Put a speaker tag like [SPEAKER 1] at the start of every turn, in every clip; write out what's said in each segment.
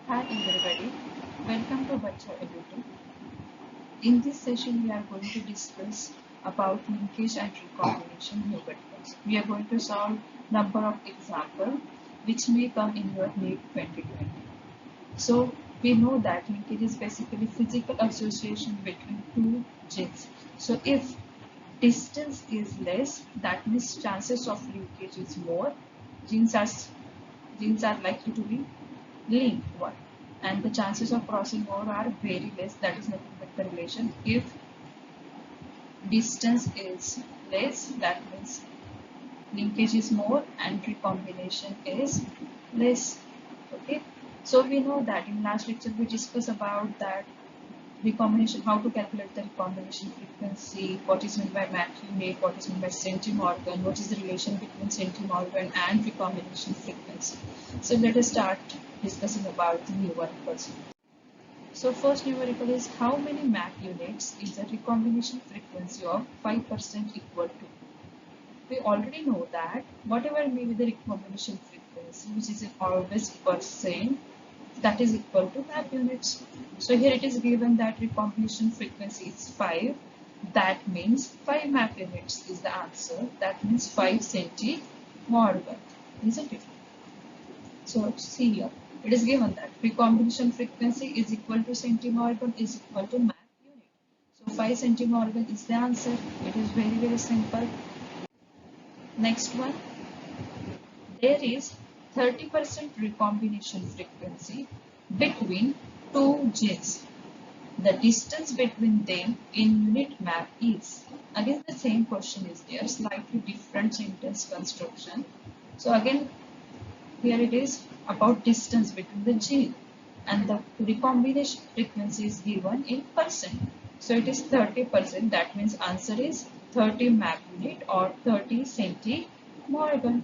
[SPEAKER 1] Hi everybody, welcome to Bacha Editing. In this session, we are going to discuss about linkage and recombination numericals. We are going to solve number of examples which may come in your NEET 2020. So we know that linkage is basically physical association between two genes. So if distance is less, that means chances of linkage is more. Genes are genes are likely to be linked one, and the chances of crossing over are very less. That is nothing but the relation. If distance is less, that means linkage is more and recombination is less. Okay, so we know that in last lecture we discussed about that recombination, how to calculate the recombination frequency, what is meant by Mach unit, what is meant by centimorgan, what is the relation between centimorgan and recombination frequency. So let us start discussing about the numericals. So first numerical is how many Mach units is the recombination frequency of 5% equal to. We already know that whatever may be the recombination frequency, which is always percent, that is equal to Mach units. So here it is given that recombination frequency is 5. That means 5 Mach units is the answer. That means 5 centimorgan, isn't it? So see here, it is given that recombination frequency is equal to centimorgan is equal to Mach unit. So 5 centimorgan is the answer. It is very simple. Next one, there is 30% recombination frequency between two genes. The distance between them in unit Mach is. Again the same question is there, slightly different sentence construction. So again here it is about distance between the gene, and the recombination frequency is given in percent. So it is 30%. That means answer is 30 Mach unit or 30 centimorgan.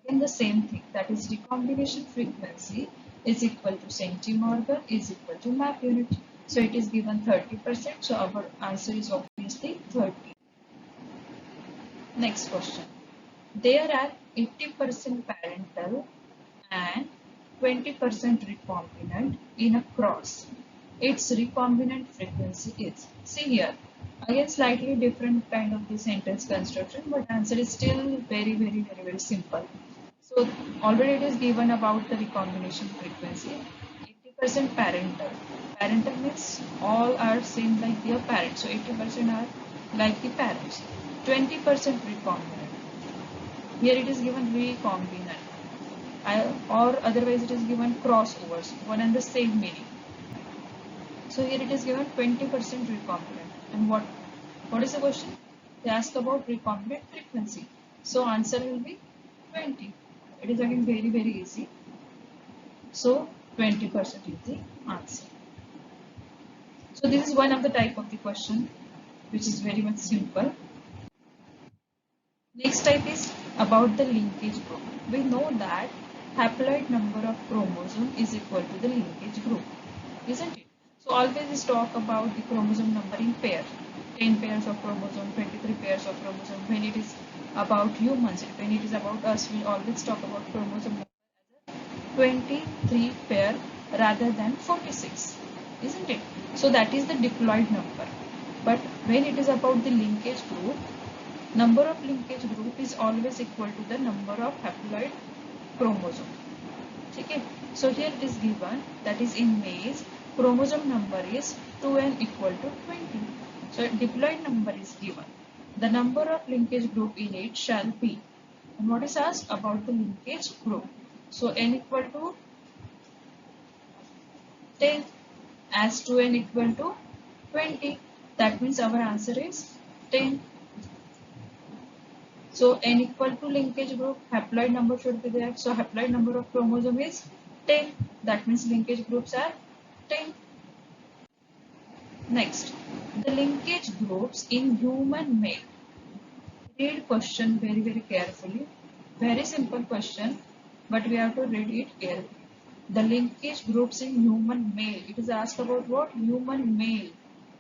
[SPEAKER 1] Again the same thing, that is recombination frequency is equal to centimorgan is equal to Mach unit. So it is given 30%. So our answer is obviously 30. Next question. There are 80% parental and 20% recombinant in a cross. Its recombinant frequency is. See here, again slightly different kind of the sentence construction, but answer is still very simple. So already it is given about the recombination frequency. 80% parental. Parental means all are same like their parents. So 80% are like the parents. 20% recombinant. Here it is given recombinant. Or otherwise it is given crossovers, one and the same meaning. So here it is given 20% recombinant. And what is the question? They ask about recombinant frequency. So answer will be 20. It is again very easy. So 20% is the answer. So this is one of the type of the question which is very much simple. Next type is about the linkage group. We know that haploid number of chromosome is equal to the linkage group, isn't it? So always talk about the chromosome number in pair. 10 pairs of chromosome, 23 pairs of chromosome. When it is about humans, when it is about us, we always talk about chromosome number as a 23 pair rather than 46, isn't it? So that is the diploid number. But when it is about the linkage group, number of linkage group is always equal to the number of haploid chromosome. Okay, so here it is given that is in maize chromosome number is 2n equal to 20. So diploid number is given. The number of linkage group in it shall be. And what is asked about the linkage group? So n equal to 10 as 2n equal to 20. That means our answer is 10. So n equal to linkage group, haploid number should be there. So haploid number of chromosome is 10. That means linkage groups are 10. Next, the linkage groups in human male. Read question very carefully. Very simple question, but we have to read it carefully. The linkage groups in human male. It is asked about what? Human male.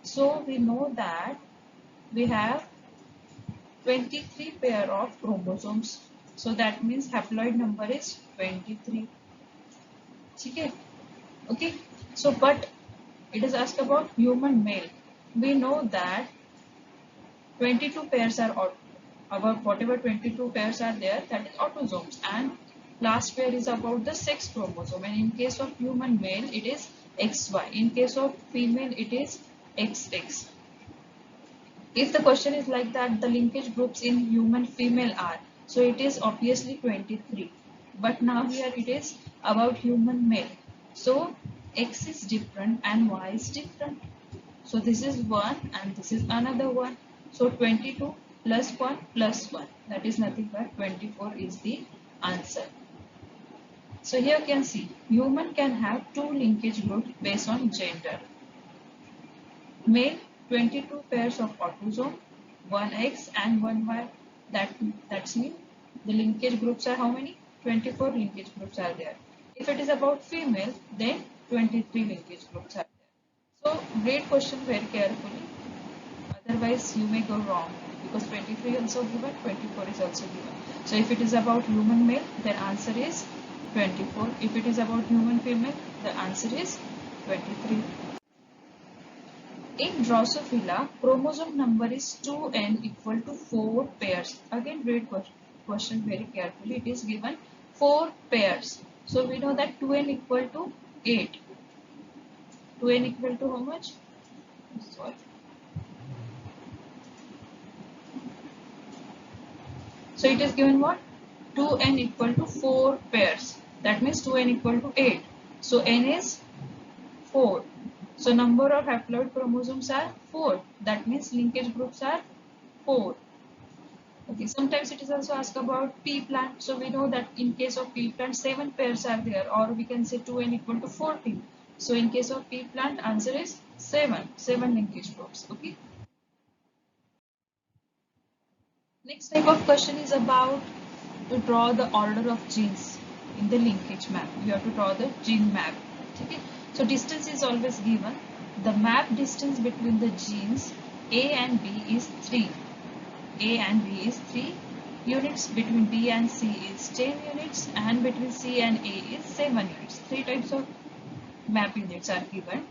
[SPEAKER 1] So we know that we have 23 pair of chromosomes. So that means haploid number is 23. ठीक है. Okay, so but it is asked about human male. We know that 22 pairs are about whatever 22 pairs are there, that is autosomes, and last pair is about the sex chromosome, and in case of human male it is XY, in case of female it is XX. If the question is like that, the linkage groups in human female are, so it is obviously 23, but now here it is about human male, so X is different and Y is different. So this is 1 and this is another one. So 22 plus 1 plus 1, that is nothing but 24 is the answer. So here you can see human can have two linkage groups based on gender. Male 22 pairs of autosome, one X and one Y. That's mean the linkage groups are how many? 24 linkage groups are there. If it is about female, then 23 linkage groups are there. So read question very carefully. Otherwise you may go wrong, because 23 also given, 24 is also given. So if it is about human male, then answer is 24. If it is about human female, the answer is 23. In Drosophila, chromosome number is 2n equal to 4 pairs. Again read question very carefully. It is given 4 pairs. So we know that 2n equal to 8. 2n equal to how much? Sorry. So it is given what? 2n equal to 4 pairs. That means 2n equal to 8. So n is 4. So number of haploid chromosomes are 4. That means linkage groups are 4. Okay, sometimes it is also asked about pea plant. So we know that in case of pea plant 7 pairs are there, or we can say 2n equal to 14. So in case of pea plant, answer is 7. 7 linkage groups. Okay. Next type of question is about to draw the order of genes in the linkage map. You have to draw the gene map. Okay. So distance is always given. The map distance between the genes A and B is 3. A and B is 3 units. Between B and C is 10 units, and between C and A is 7 units. 3 types of map units are given.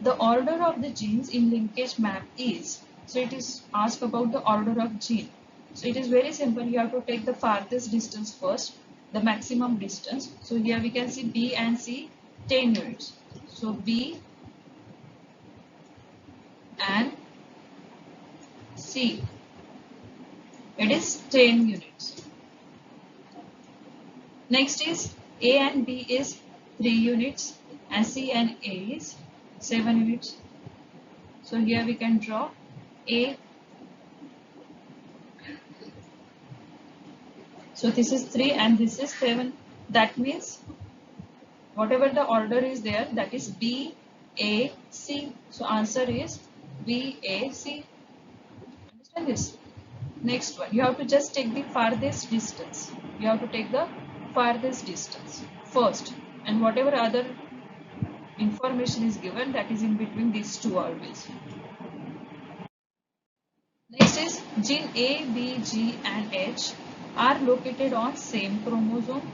[SPEAKER 1] The order of the genes in linkage map is, so it is asked about the order of gene. So it is very simple. You have to take the farthest distance first, the maximum distance. So here we can see B and C 10 units. So B and C, it is 10 units. Next is A and B is 3 units, and C and A is 7 units. So here we can draw A. So this is 3 and this is 7. That means whatever the order is there, that is B, A, C. So answer is B, A, C. Understand this? Next one, you have to just take the farthest distance. You have to take the farthest distance first, and whatever other information is given, that is in between these two always. Next is gene A, B, G and H are located on same chromosome.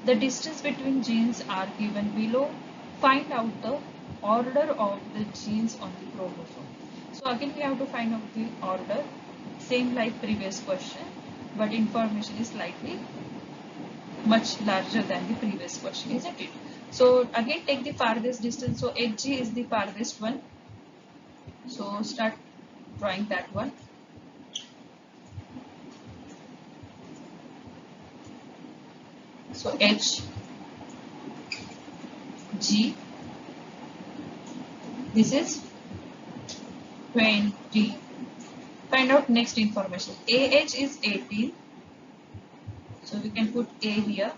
[SPEAKER 1] The distance between genes are given below. Find out the order of the genes on the chromosome. So again we have to find out the order, same like previous question, but information is slightly much larger than the previous question, isn't it? So again take the farthest distance. So HG is the farthest one. So start drawing that one. So H, G, this is 20. Find out next information. AH is 18. So we can put A here.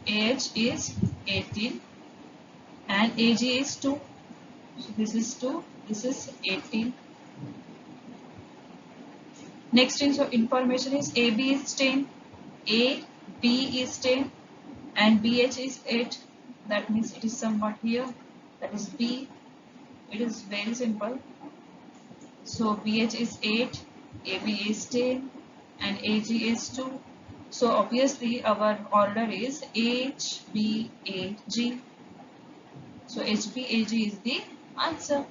[SPEAKER 1] AH is 18 and AG is 2. So this is 2, this is 18. Next information is AB is 10, A, B is 10 and BH is 8. That means it is somewhat here. That is B. It is very simple. So BH is 8, AB is 10 and AG is 2. So obviously our order is HBAG. So HBAG is the answer.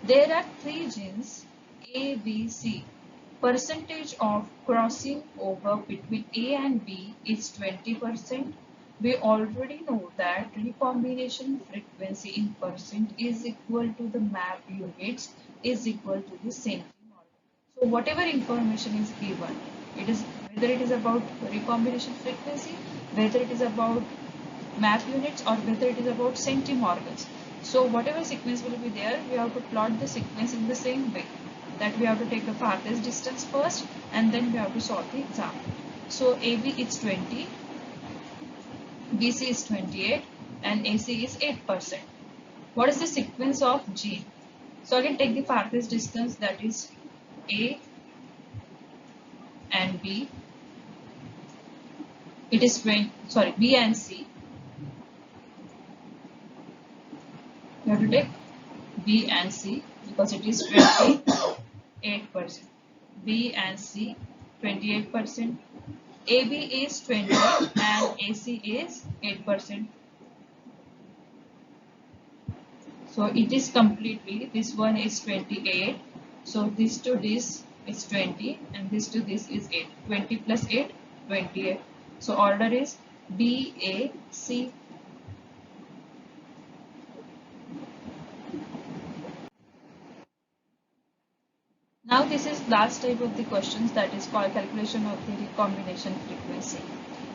[SPEAKER 1] There are three genes A, B, C. Percentage of crossing over between A and B is 20%. We already know that recombination frequency in percent is equal to the map units is equal to the centimorgan. So whatever information is given, it is whether it is about recombination frequency, whether it is about map units, or whether it is about centimorgans. So whatever sequence will be there, we have to plot the sequence in the same way, that we have to take the farthest distance first and then we have to solve the example. So AB is 20, BC is 28 and AC is 8%. What is the sequence of G? So again take the farthest distance, that is A and B. It is 20, sorry, B and C. You have to take B and C because it is 28%. B and C 28%. AB is 20 and AC is 8%. So it is completely, this one is 28. So this to this is 20 and this to this is 8. 20 plus 8, 28. So order is B, A, C. Now this is last type of the questions, that is called calculation of the recombination frequency.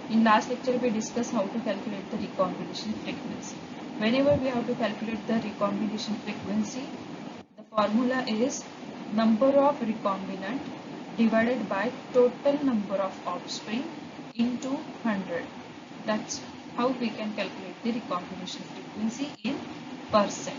[SPEAKER 1] In last lecture we discussed how to calculate the recombination frequency. Whenever we have to calculate the recombination frequency, the formula is number of recombinant divided by total number of offspring into 100. That's how we can calculate the recombination frequency in percent.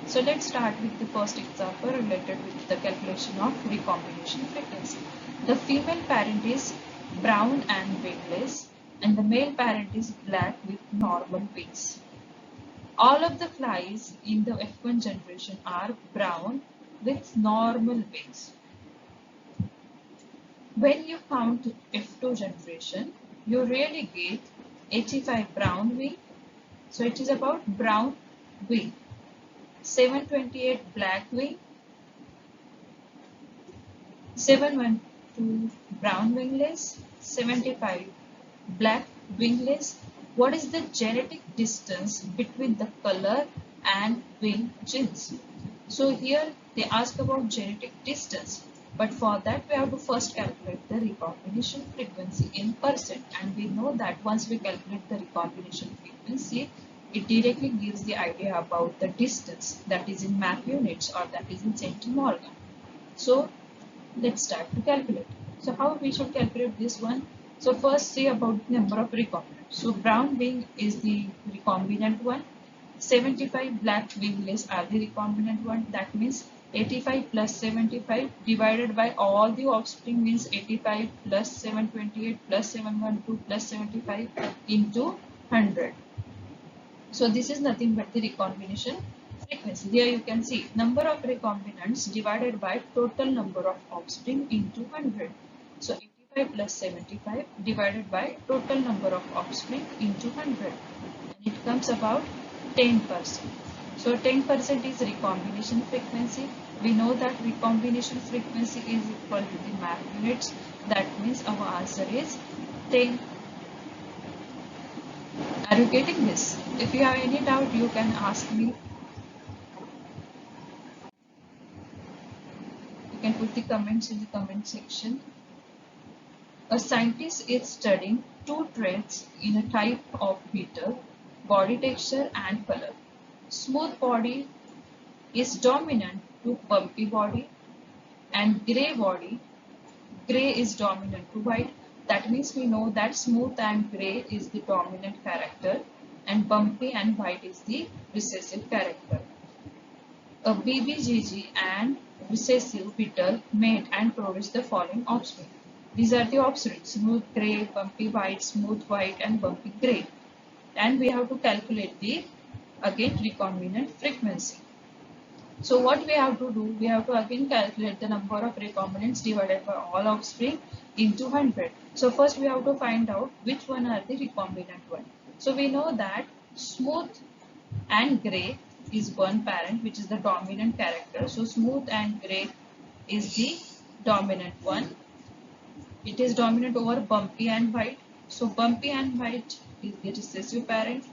[SPEAKER 1] So let's start with the first example related with the calculation of recombination frequency. The female parent is brown and wingless and the male parent is black with normal wings. All of the flies in the F1 generation are brown with normal wings. When you count F2 generation, you really get 85 brown wing. So it is about brown wing. 728 black wing, 712 brown wingless, 75 black wingless. What is the genetic distance between the color and wing genes? So here they ask about genetic distance, but for that we have to first calculate the recombination frequency in percent, and we know that once we calculate the recombination frequency, it directly gives the idea about the distance, that is in map units or that is in centimorgan. So let's start to calculate. So how we should calculate this one? So first see about the number of recombinants. So brown wing is the recombinant one. 75 black wingless are the recombinant one. That means 85 plus 75 divided by all the offspring means 85 plus 728 plus 712 plus 75 into 100. So this is nothing but the recombination frequency. Here you can see number of recombinants divided by total number of offspring into 100. So 85 plus 75 divided by total number of offspring into 100. And it comes about 10%. So 10% is recombination frequency. We know that recombination frequency is equal to the map units. That means our answer is 10. Are you getting this? If you have any doubt, you can ask me. You can put the comments in the comment section. A scientist is studying two traits in a type of beetle: body texture and color. Smooth body is dominant to bumpy body, and gray is dominant to white. That means we know that smooth and gray is the dominant character and bumpy and white is the recessive character. A BBGG and recessive beetle mate and produce the following offspring. These are the offspring: smooth gray, bumpy white, smooth white and bumpy gray. And we have to calculate the again recombinant frequency. So what we have to do, we have to again calculate the number of recombinants divided by all offspring. into 100. So first we have to find out which one are the recombinant one. So we know that smooth and gray is one parent which is the dominant character. So smooth and gray is the dominant one. It is dominant over bumpy and white. So bumpy and white is the recessive parent.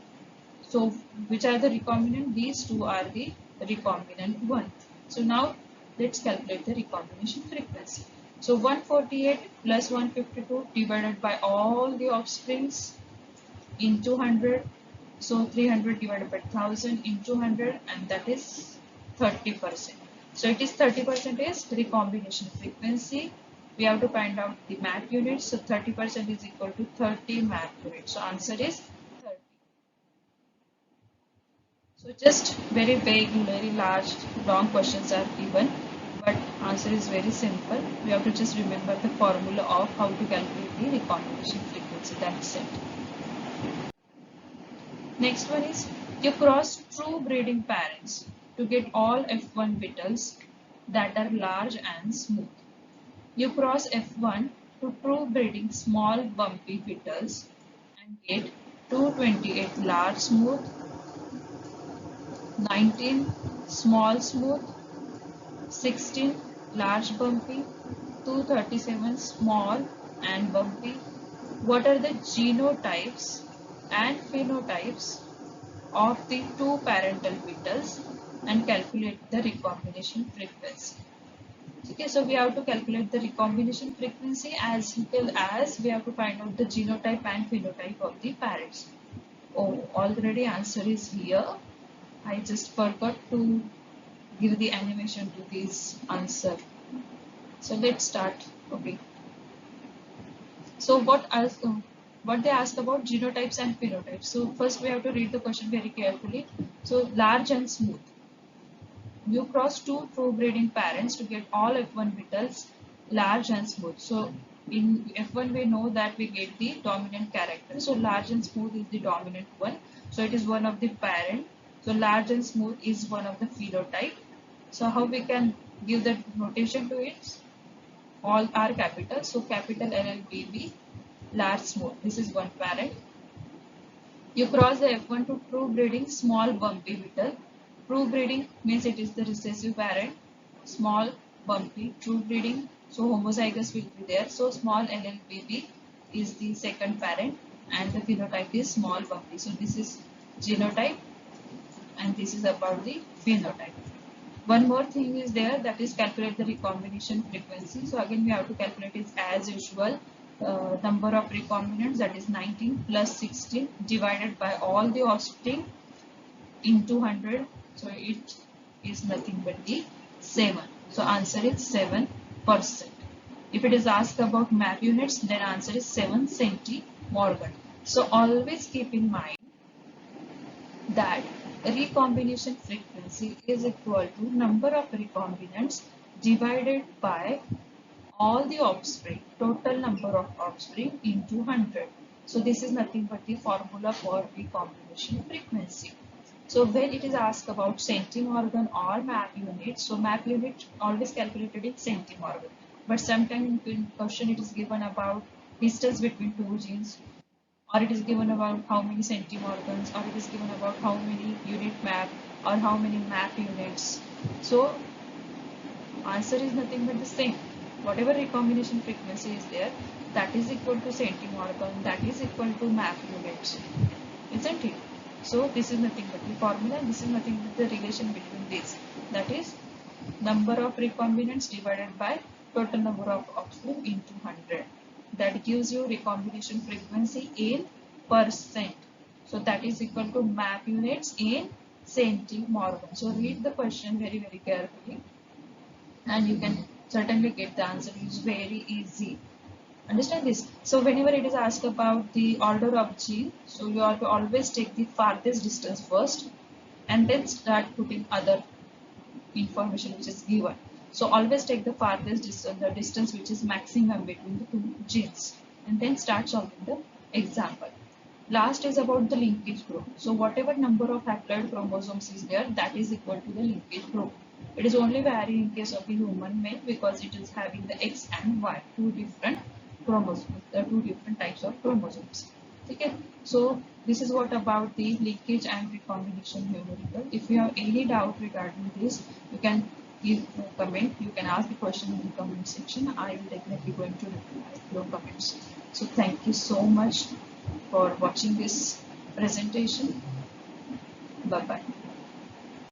[SPEAKER 1] So which are the recombinant? These two are the recombinant one. So now let's calculate the recombination frequency. So 148 plus 152 divided by all the offsprings into 100. So 300 divided by 1000 into 100, and that is 30%. So it is 30% is recombination frequency. We have to find out the MAP units. So 30% is equal to 30 MAP units. So answer is 30. So just very vague, very large, long questions are given, but answer is very simple. We have to just remember the formula of how to calculate the recombination frequency. That's it. Next one is you cross true breeding parents to get all F1 beetles that are large and smooth. You cross F1 to true breeding small bumpy beetles and get 228 large smooth, 19 small smooth, 16 large bumpy, 237 small and bumpy. What are the genotypes and phenotypes of the two parental beetles and calculate the recombination frequency? Okay, so we have to calculate the recombination frequency as well as we have to find out the genotype and phenotype of the parents. Oh, already answer is here. I just forgot to give the animation to this answer. So let's start. Okay. So what they asked about genotypes and phenotypes. So first we have to read the question very carefully. So large and smooth. You cross two true breeding parents to get all F1 beetles large and smooth. So in F1 we know that we get the dominant character. So large and smooth is the dominant one. So it is one of the parent. So large and smooth is one of the phenotype. So how we can give the notation to it? All are capital. So capital LLBB, large smooth. This is one parent. You cross the F1 to true breeding small bumpy beetle. True breeding means it is the recessive parent. Small bumpy true breeding. So homozygous will be there. So small LLBB is the second parent and the phenotype is small bumpy. So this is genotype and this is about the phenotype. One more thing is there, that is calculate the recombination frequency. So again we have to calculate it as usual. Number of recombinants, that is 19 plus 16 divided by all the offspring into 100. So it is nothing but the 7. So answer is 7%. If it is asked about MAP units, then answer is 7 centimorgan. So always keep in mind that recombination frequency is equal to number of recombinants divided by all the offspring, total number of offspring into 100. So this is nothing but the formula for recombination frequency. So when it is asked about centimorgan or MAP unit, so MAP unit always calculated in centimorgan. But sometimes in question it is given about distance between two genes, or it is given about how many centimorgans, or it is given about how many unit map or how many map units. So answer is nothing but the same. Whatever recombination frequency is there, that is equal to centimorgan, that is equal to map units, isn't it? So this is nothing but the formula, this is nothing but the relation between this. That is number of recombinants divided by total number of offspring into 100. That gives you recombination frequency in percent. So that is equal to MAP units in centimorgan. So read the question very carefully and you can certainly get the answer. It's very easy. Understand this? So whenever it is asked about the order of gene, so you have to always take the farthest distance first and then start putting other information which is given. So always take the farthest distance, the distance which is maximum between the two genes, and then start solving the example. Last is about the linkage group. So whatever number of haploid chromosomes is there, that is equal to the linkage group. It is only vary in case of the human male because it is having the X and Y, two different chromosomes. There are two different types of chromosomes. Okay, so this is what about the linkage and recombination numerical. If you have any doubt regarding this, you can give a comment. You can ask the question in the comment section. I will definitely going to reply your comments. So thank you so much for watching this presentation. Bye bye.